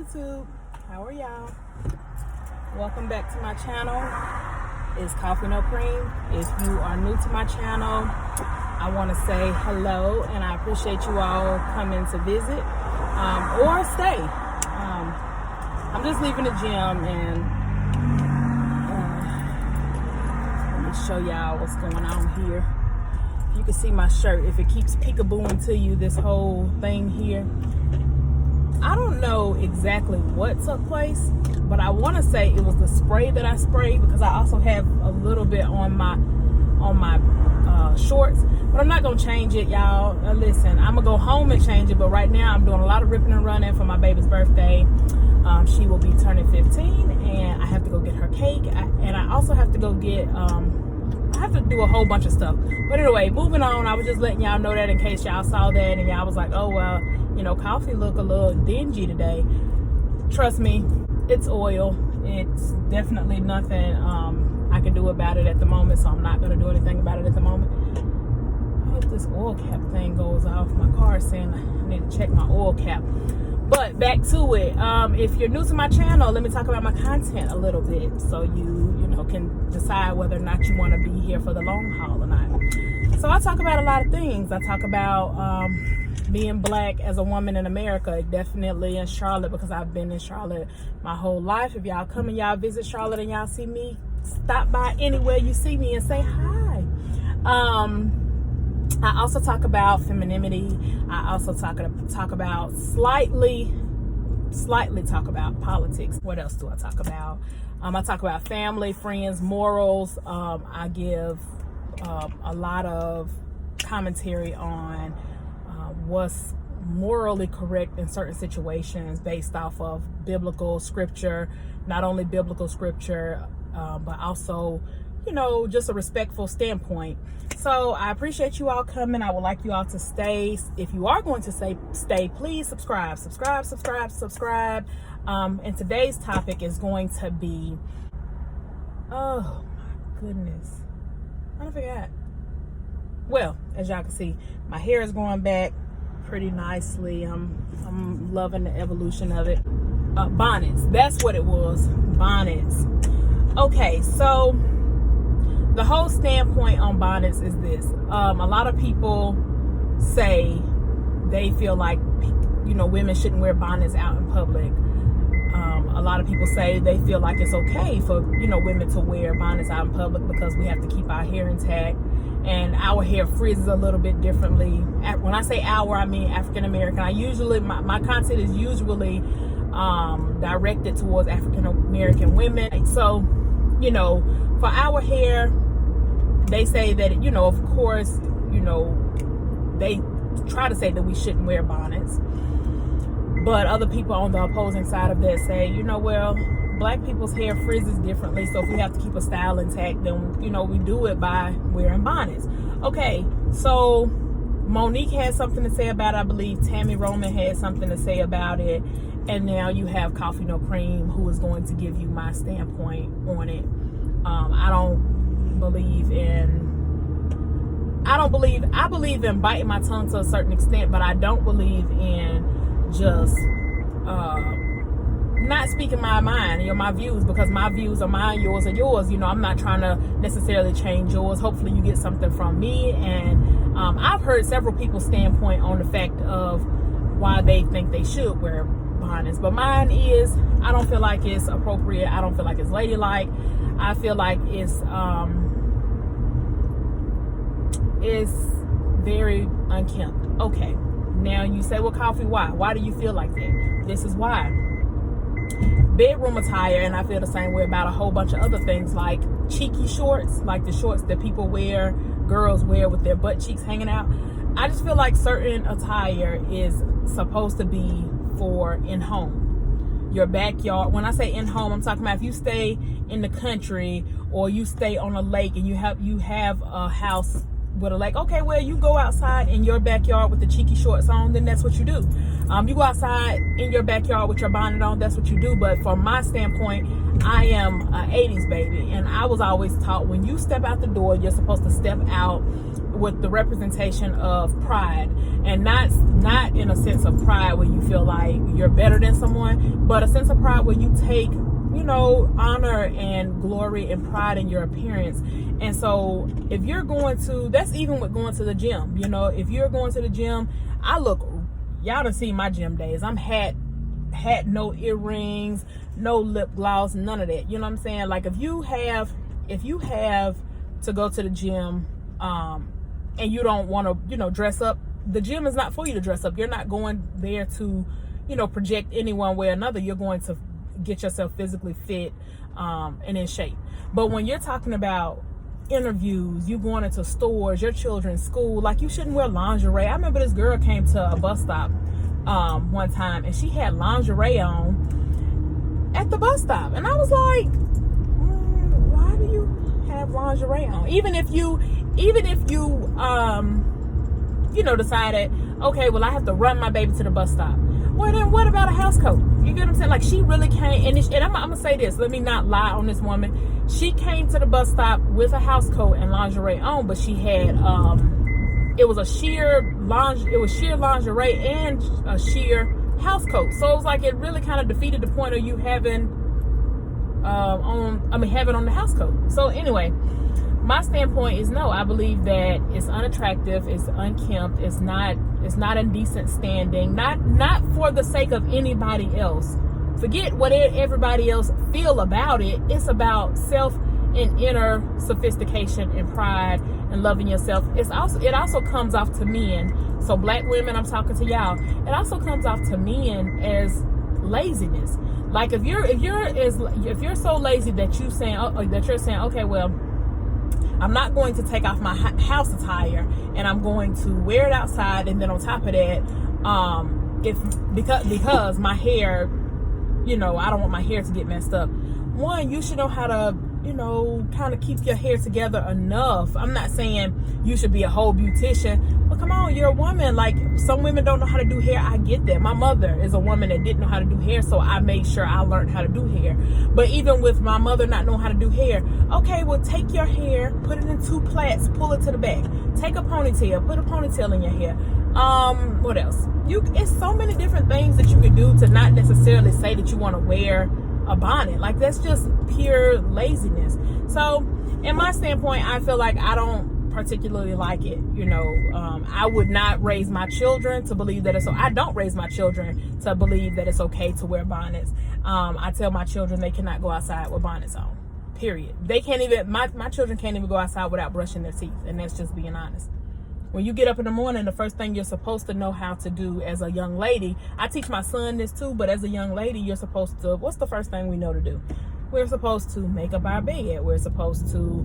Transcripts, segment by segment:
YouTube, how are y'all? Welcome back to my channel. It's Coffee No Cream. If you are new to my channel, I want to say hello and I appreciate you all coming to visit or stay. I'm just leaving the gym and let me show y'all what's going on here. You can see my shirt. If it keeps peekabooing to you, this whole thing here, I don't know exactly what took place, but I want to say it was the spray that I sprayed, because I also have a little bit on my shorts, but I'm not gonna change it, y'all. Listen, I'm gonna go home and change it, but right now I'm doing a lot of ripping and running for my baby's birthday. She will be turning 15 and I have to go get her cake, and I also have to go get I have to do a whole bunch of stuff. But anyway, moving on, I was just letting y'all know that in case y'all saw that and y'all was like, oh well, you know, Coffee look a little dingy today. Trust me, it's oil. It's definitely nothing I can do about it at the moment, so I'm not going to do anything about it at the moment. I hope this oil cap thing goes off. My car is saying I need to check my oil cap. But back to it. If you're new to my channel, let me talk about my content a little bit, so you can decide whether or not you want to be here for the long haul or not. So I talk about a lot of things. I talk about being black as a woman in America, definitely in Charlotte, because I've been in Charlotte my whole life. If y'all come and y'all visit Charlotte and y'all see me, stop by anywhere you see me and say hi. I also talk about femininity. I also talk about slightly talk about politics. What else do I talk about? I talk about family, friends, morals. I give a lot of commentary on what's morally correct in certain situations based off of biblical scripture, not only biblical scripture, but also, you know, just a respectful standpoint. So I appreciate you all coming. I would like you all to stay. If you are going to stay, please subscribe. And today's topic is going to be, oh my goodness, I forgot. Well, as y'all can see, my hair is growing back pretty nicely. I'm loving the evolution of it. Bonnets, that's what it was. Bonnets. Okay, so the whole standpoint on bonnets is this. A lot of people say they feel like, you know, women shouldn't wear bonnets out in public. A lot of people say they feel like it's okay for, you know, women to wear bonnets out in public because we have to keep our hair intact and our hair frizzes a little bit differently. When I say our, I mean African American. I usually, my content is usually directed towards African American women. So, you know, for our hair, they say that, you know, of course, you know, they try to say that we shouldn't wear bonnets. But other people on the opposing side of that say, you know, well, black people's hair frizzes differently, so if we have to keep a style intact, then, you know, we do it by wearing bonnets. Okay, so Monique had something to say about it. I believe Tammy Roman had something to say about it. And now you have Coffee No Cream, who is going to give you my standpoint on it. I believe in biting my tongue to a certain extent, but I don't believe in just not speaking my mind, you know, my views, because my views are mine, yours are yours. You know, I'm not trying to necessarily change yours. Hopefully you get something from me. And I've heard several people's standpoint on the fact of why they think they should wear bonnets, but mine is, I don't feel like it's appropriate. I don't feel like it's ladylike. I feel like it's very unkempt. Okay, now you say, well, Coffee, why do you feel like that? This is why. Bedroom attire, and I feel the same way about a whole bunch of other things, like cheeky shorts, like the shorts that people wear, girls wear with their butt cheeks hanging out. I just feel like certain attire is supposed to be for in home, your backyard. When I say in home, I'm talking about if you stay in the country or you stay on a lake and you have a house with a lake. Okay, well, you go outside in your backyard with the cheeky shorts on, then that's what you do. You go outside in your backyard with your bonnet on, that's what you do. But from my standpoint, I am an 80s baby, and I was always taught when you step out the door, you're supposed to step out with the representation of pride, and not in a sense of pride where you feel like you're better than someone, but a sense of pride where you take, honor and glory and pride in your appearance. And so if you're going to, that's even with going to the gym, if you're going to the gym, y'all done seen my gym days. I'm had no earrings, no lip gloss, none of that. You know what I'm saying? Like if you have to go to the gym, and you don't want to, dress up, the gym is not for you to dress up. You're not going there to, project any one way or another. You're going to get yourself physically fit, and in shape. But when you're talking about interviews, you going into stores, your children's school, like you shouldn't wear lingerie. I remember this girl came to a bus stop one time, and she had lingerie on at the bus stop, and I was like, why do you have lingerie on? Even if you decided, okay, well, I have to run my baby to the bus stop. Well, then what about a house coat? You get what I'm saying? Like, she really came, and I'm gonna say this, let me not lie on this woman. She came to the bus stop with a house coat and lingerie on, but she had it was sheer lingerie and a sheer house coat. So it was like, it really kind of defeated the point of you having having on the house coat. So anyway, my standpoint is no. I believe that it's unattractive, it's unkempt, it's not in decent standing, not for the sake of anybody else. Forget what everybody else feel about it. It's about self and inner sophistication and pride and loving yourself. It also comes off to men. So black women, I'm talking to y'all. It also comes off to men as laziness. Like if you're so lazy that you're saying, okay, well, I'm not going to take off my house attire and I'm going to wear it outside, and then on top of that, because my hair, I don't want my hair to get messed up. One, you should know how to, kind of keep your hair together enough. I'm not saying you should be a whole beautician, but come on, you're a woman. Like, some women don't know how to do hair. I get that. My mother is a woman that didn't know how to do hair, so I made sure I learned how to do hair. But even with my mother not knowing how to do hair, okay, well, take your hair, put it in 2 plaits, pull it to the back. Take a ponytail, put a ponytail in your hair. What else? It's so many different things that you can do to not necessarily say that you want to wear a bonnet. Like, that's just pure laziness. So in my standpoint, I feel like I don't particularly like it. I would not raise my children to believe that I don't raise my children to believe that it's okay to wear bonnets. I tell my children they cannot go outside with bonnets on, period. They can't even, my children can't even go outside without brushing their teeth, and that's just being honest. When you get up in the morning, the first thing you're supposed to know how to do as a young lady, I teach my son this too, but as a young lady, you're supposed to, what's the first thing we know to do? We're supposed to make up our bed. We're supposed to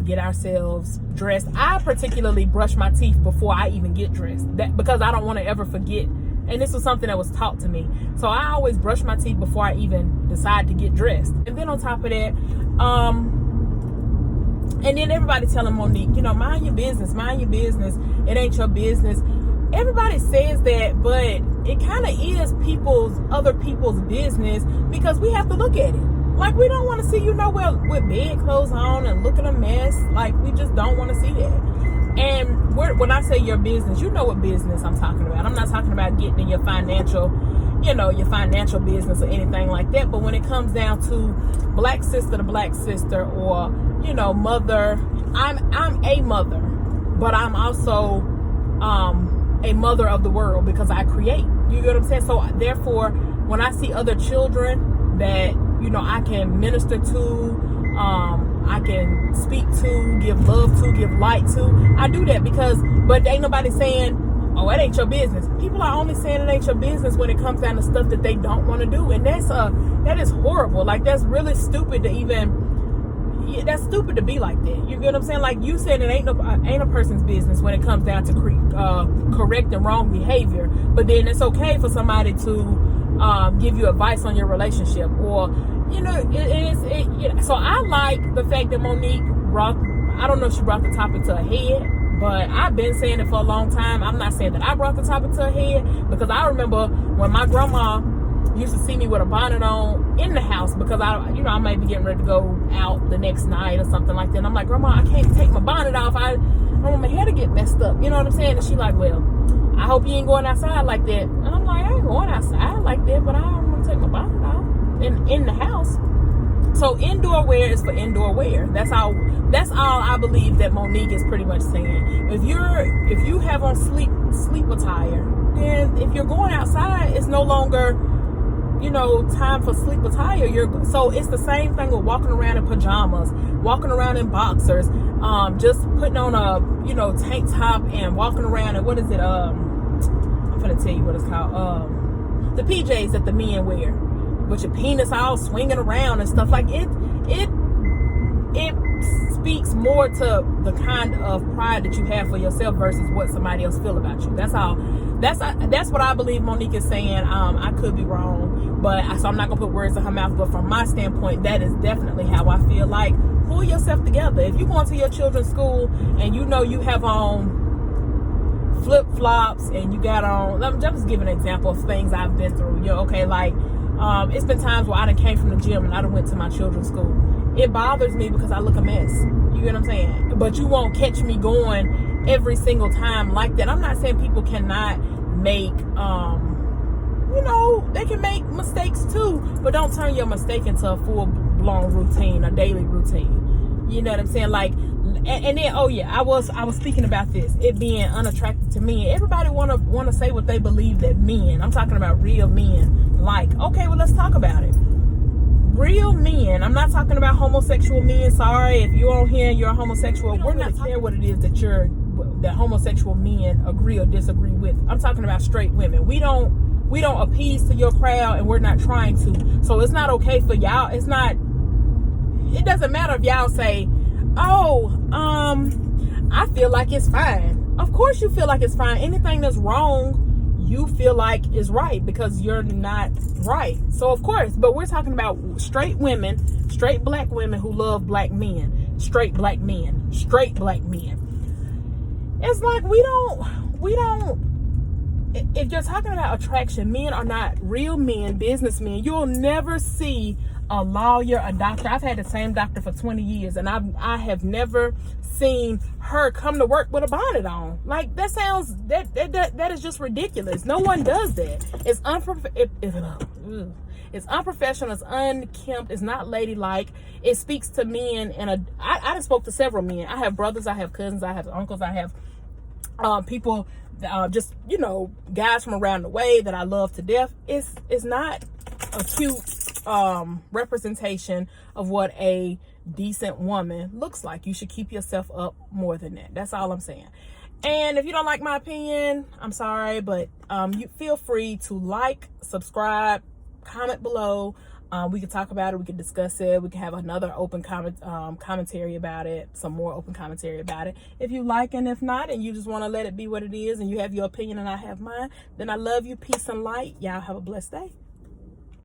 get ourselves dressed. I particularly brush my teeth before I even get dressed, because I don't want to ever forget. And this was something that was taught to me. So I always brush my teeth before I even decide to get dressed. And then on top of that, and then everybody telling Monique, mind your business, it ain't your business. Everybody says that, but it kind of is other people's business, because we have to look at it. Like, we don't want to see you nowhere with bed clothes on and looking a mess. Like, we just don't want to see that. And when I say your business, you know what business I'm talking about. I'm not talking about getting in your financial business or anything like that. But when it comes down to black sister to black sister, or mother, I'm a mother, but I'm also a mother of the world, because I create. You get what I'm saying? So therefore, when I see other children that I can minister to, I can speak to, give love to, give light to, I do that, but ain't nobody saying, oh, it ain't your business. People are only saying it ain't your business when it comes down to stuff that they don't want to do, and that is horrible. Like, that's really stupid that's stupid to be like that. You get what I'm saying? Like, you said it ain't a person's business when it comes down to correct and wrong behavior, but then it's okay for somebody to give you advice on your relationship, or so I like the fact that Monique I don't know if she brought the topic to a head, but I've been saying it for a long time. I'm not saying that I brought the topic to a head, because I remember when my grandma used to see me with a bonnet on in the house, because I might be getting ready to go out the next night or something like that. And I'm like, Grandma, I can't take my bonnet off. don't want my hair to get messed up. You know what I'm saying? And she like, well, I hope you ain't going outside like that. And I'm like, I ain't going outside like that, but I don't want to take my bonnet off in the house. So indoor wear is for indoor wear. That's all I believe that Monique is pretty much saying. If you have on sleep attire, then if you're going outside, it's no longer, time for sleep attire. So it's the same thing with walking around in pajamas, walking around in boxers, just putting on a tank top and walking around and what is it? I'm gonna tell you what it's called. The PJs that the men wear, with your penis all swinging around and stuff like it speaks more to the kind of pride that you have for yourself versus what somebody else feel about you. That's all. That's what I believe Monique is saying. I could be wrong, so I'm not gonna put words in her mouth. But from my standpoint, that is definitely how I feel. Like, pull yourself together. If you go into your children's school and you have on flip flops and you got on, I'm just giving an example of things I've been through. It's been times where I done came from the gym and I done went to my children's school. It bothers me because I look a mess. You get what I'm saying? But you won't catch me going every single time like that. I'm not saying people cannot make, they can make mistakes too, but don't turn your mistake into a full-blown routine, a daily routine. You know what I'm saying? Like, and then, I was speaking about this, it being unattractive to men. Everybody wanna say what they believe that men, I'm talking about real men, like. Okay, well, let's talk about it. Real men, I'm not talking about homosexual men. Sorry if you're on here and you're a homosexual. We're not care what it is that homosexual men agree or disagree with. I'm talking about straight women. We don't appease to your crowd, and we're not trying to. So it's not okay for y'all. It doesn't matter if y'all say, I feel like it's fine. Of course you feel like it's fine. Anything that's wrong, you feel like is right because you're not right. So of course, but we're talking about straight women, straight black women who love black men, straight black men. It's like we don't, if you're talking about attraction, men are not real men, businessmen. You'll never see a lawyer, a doctor. I've had the same doctor for 20 years and I have never seen her come to work with a bonnet on. Like, that sounds, that is just ridiculous. No one does that. It's unprofessional, it's unkempt, it's not ladylike. It speaks to men, and I done spoke to several men. I have brothers, I have cousins, I have uncles, I have people, just guys from around the way that I love to death. It's not a cute representation of what a decent woman looks like. You should keep yourself up more than that. That's all I'm saying. And if you don't like my opinion, I'm sorry, but you feel free to like, subscribe, comment below. We can talk about it, we can discuss it, we can have another open commentary about it, some more open commentary about it if you like. And if not, and you just want to let it be what it is and you have your opinion and I have mine, then I love you. Peace and light. Y'all have a blessed day.